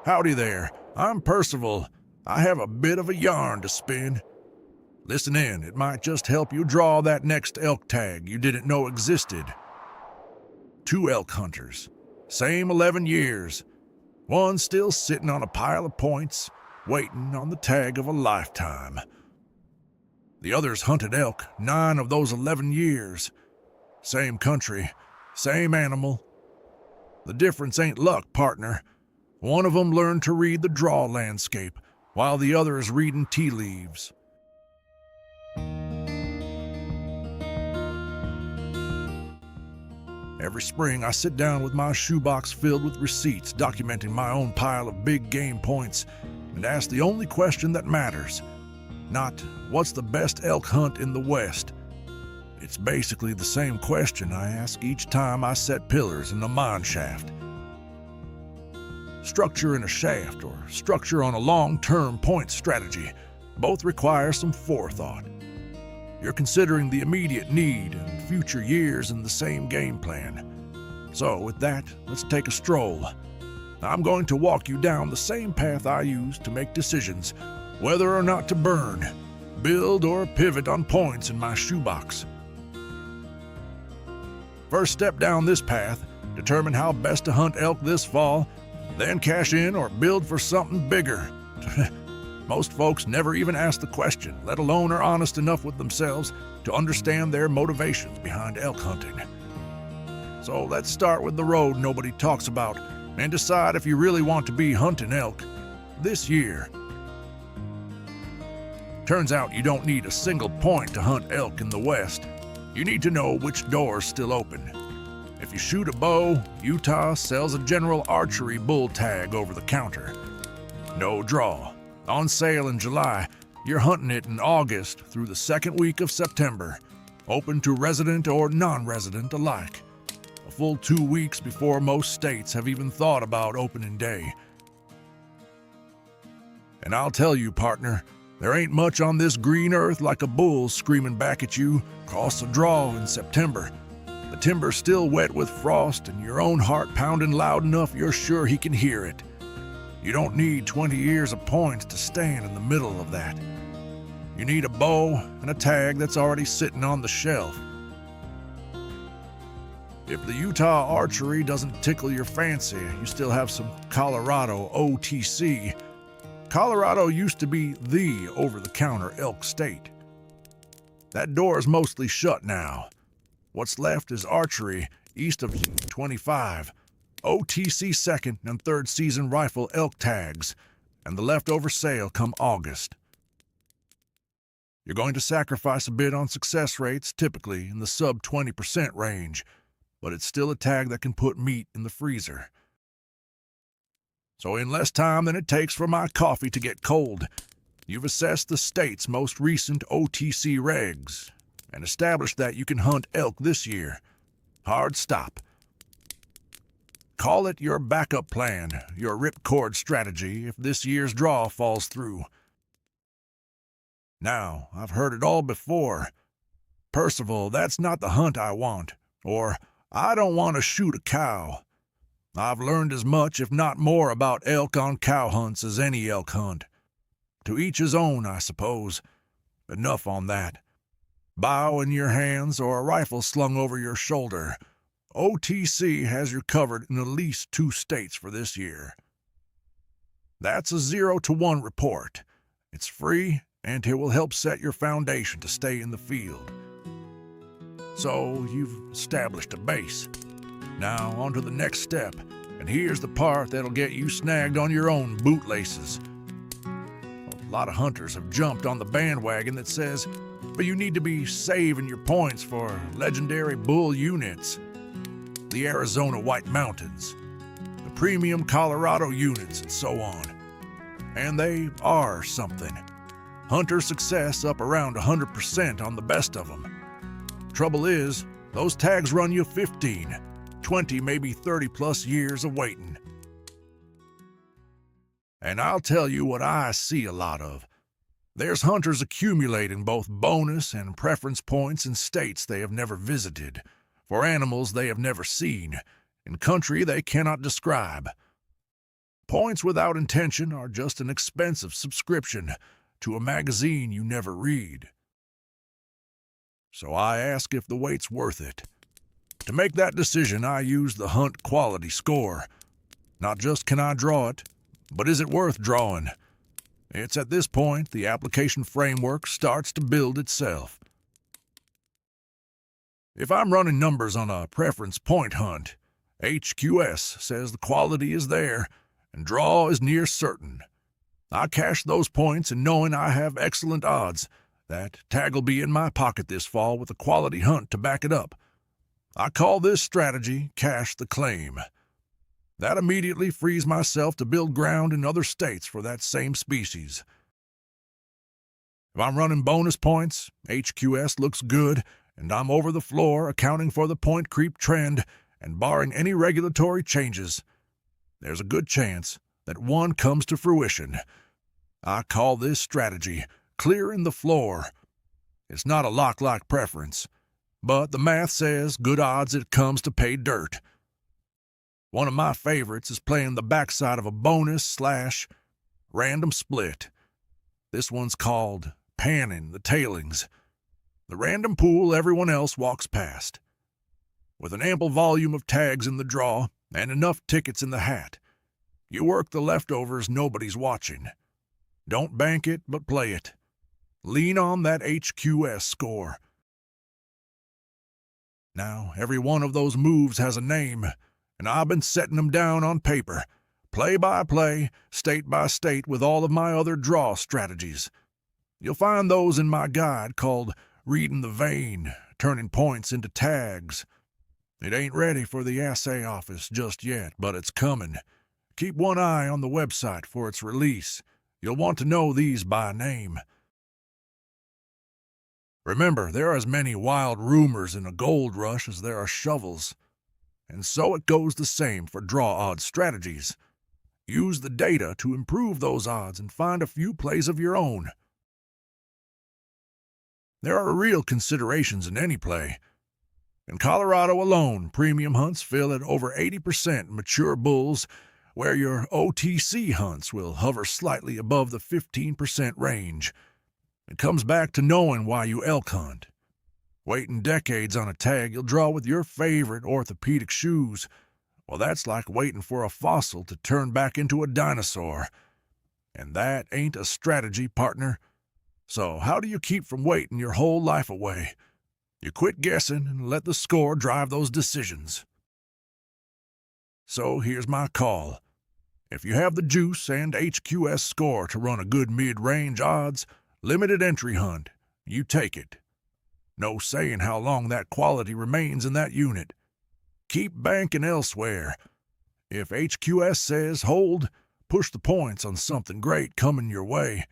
Howdy there, I'm Percival. I have a bit of a yarn to spin. Listen in, it might just help you draw that next elk tag you didn't know existed. 2 elk hunters, same 11 years. One still sitting on a pile of points, waiting on the tag of a lifetime. The other's hunted elk 9 of those 11 years. Same country, same animal. The difference ain't luck, partner. One of them learned to read the draw landscape, while the other is reading tea leaves. Every spring, I sit down with my shoebox filled with receipts documenting my own pile of big game points and ask the only question that matters. Not, what's the best elk hunt in the West? It's basically the same question I ask each time I set pillars in a mine shaft. Structure in a shaft or structure on a long-term point strategy both require some forethought. You're considering the immediate need and future years in the same game plan. So with that, let's take a stroll. I'm going to walk you down the same path I use to make decisions whether or not to burn, build, or pivot on points in my shoebox. First step down this path, determine how best to hunt elk this fall, then cash in or build for something bigger. Most folks never even ask the question, let alone are honest enough with themselves to understand their motivations behind elk hunting. So let's start with the road nobody talks about and decide if you really want to be hunting elk this year. Turns out you don't need a single point to hunt elk in the West. You need to know which door's still open. If you shoot a bow, Utah sells a general archery bull tag over the counter. No draw. On sale in July, you're hunting it in August through the second week of September, open to resident or non-resident alike. A full 2 weeks before most states have even thought about opening day. And I'll tell you, partner, there ain't much on this green earth like a bull screaming back at you across a draw in September. The timber's still wet with frost and your own heart pounding loud enough you're sure he can hear it. You don't need 20 years of points to stand in the middle of that. You need a bow and a tag that's already sitting on the shelf. If the Utah archery doesn't tickle your fancy, you still have some Colorado OTC. Colorado used to be the over-the-counter elk state. That door is mostly shut now. What's left is archery east of 25, OTC second and third season rifle elk tags, and the leftover sale come August. You're going to sacrifice a bit on success rates, typically in the sub 20% range, but it's still a tag that can put meat in the freezer. So in less time than it takes for my coffee to get cold, you've assessed the state's most recent OTC regs and established that you can hunt elk this year. Hard stop. Call it your backup plan, your ripcord strategy if this year's draw falls through. Now, I've heard it all before. Percival, that's not the hunt I want. Or, I don't want to shoot a cow. I've learned as much, if not more, about elk on cow hunts as any elk hunt. To each his own, I suppose. Enough on that. Bow in your hands or a rifle slung over your shoulder. OTC has you covered in at least 2 states for this year. That's a 0-to-1 report. It's free, and it will help set your foundation to stay in the field. So you've established a base. Now on to the next step, and here's the part that'll get you snagged on your own bootlaces. A lot of hunters have jumped on the bandwagon that says, but you need to be saving your points for legendary bull units, the Arizona White Mountains, the premium Colorado units, and so on. And they are something. Hunter success up around 100% on the best of them. Trouble is, those tags run you 15, 20, maybe 30 plus years of waiting. And I'll tell you what I see a lot of. There's hunters accumulating both bonus and preference points in states they have never visited, for animals they have never seen, in country they cannot describe. Points without intention are just an expensive subscription to a magazine you never read. So I ask if the weight's worth it. To make that decision, I use the hunt quality score. Not just can I draw it, but is it worth drawing? It's at this point the application framework starts to build itself. If I'm running numbers on a preference point hunt, HQS says the quality is there and draw is near certain. I cash those points in knowing I have excellent odds that tag'll be in my pocket this fall with a quality hunt to back it up. I call this strategy cash the claim. That immediately frees myself to build ground in other states for that same species. If I'm running bonus points, HQS looks good, and I'm over the floor accounting for the point creep trend and barring any regulatory changes. There's a good chance that one comes to fruition. I call this strategy clearing the floor. It's not a lock-like preference, but the math says good odds it comes to pay dirt. One of my favorites is playing the backside of a bonus/random split. This one's called panning the tailings. The random pool everyone else walks past. With an ample volume of tags in the draw and enough tickets in the hat, you work the leftovers nobody's watching. Don't bank it, but play it. Lean on that HQS score. Now, every one of those moves has a name, and I've been setting them down on paper, play by play, state by state, with all of my other draw strategies. You'll find those in my guide called Reading the Vein, Turning Points into Tags. It ain't ready for the assay office just yet, but it's coming. Keep one eye on the website for its release. You'll want to know these by name. Remember, there are as many wild rumors in a gold rush as there are shovels. And so it goes the same for draw odds strategies. Use the data to improve those odds and find a few plays of your own. There are real considerations in any play. In Colorado alone, premium hunts fill at over 80% mature bulls, where your OTC hunts will hover slightly above the 15% range. It comes back to knowing why you elk hunt. Waiting decades on a tag you'll draw with your favorite orthopedic shoes, well, that's like waiting for a fossil to turn back into a dinosaur. And that ain't a strategy, partner. So how do you keep from waiting your whole life away? You quit guessing and let the score drive those decisions. So here's my call. If you have the juice and HQS score to run a good mid-range odds, limited entry hunt, you take it. No saying how long that quality remains in that unit. Keep banking elsewhere. If HQS says hold, push the points on something great coming your way.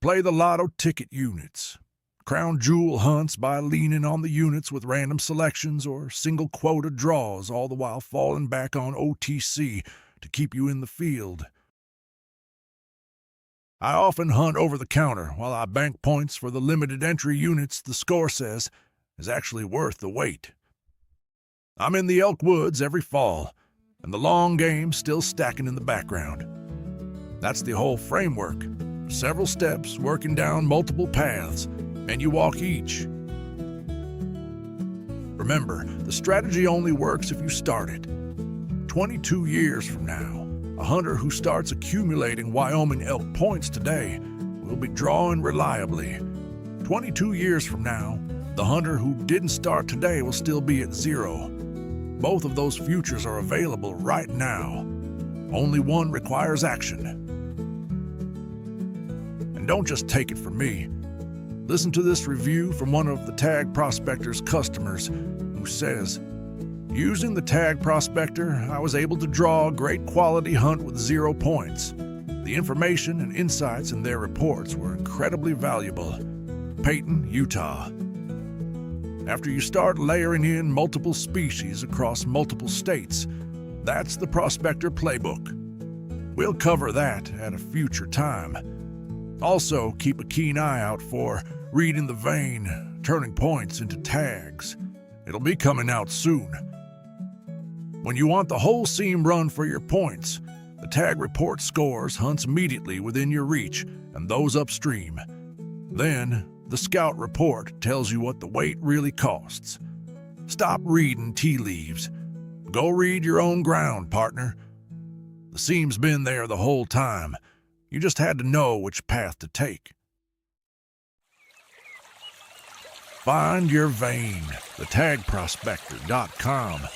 Play the lotto ticket units. Crown jewel hunts by leaning on the units with random selections or single quota draws, all the while falling back on OTC to keep you in the field. I often hunt over the counter while I bank points for the limited entry units the score says is actually worth the wait. I'm in the elk woods every fall, and the long game still stacking in the background. That's the whole framework. Several steps working down multiple paths, and you walk each. Remember, the strategy only works if you start it. 22 years from now, a hunter who starts accumulating Wyoming elk points today will be drawing reliably. 22 years from now, the hunter who didn't start today will still be at 0. Both of those futures are available right now. Only one requires action. And don't just take it from me. Listen to this review from one of the Tag Prospector's customers who says, "Using the Tag Prospector, I was able to draw a great quality hunt with 0 points. The information and insights in their reports were incredibly valuable." Peyton, Utah. After you start layering in multiple species across multiple states, that's the Prospector playbook. We'll cover that at a future time. Also, keep a keen eye out for Reading the Vein, Turning Points into Tags. It'll be coming out soon. When you want the whole seam run for your points, The tag report scores hunts immediately within your reach and those upstream. Then, the scout report tells you what the weight really costs. Stop reading tea leaves. Go read your own ground, partner. The seam's been there the whole time. You just had to know which path to take. Find your vein. TheTagProspector.com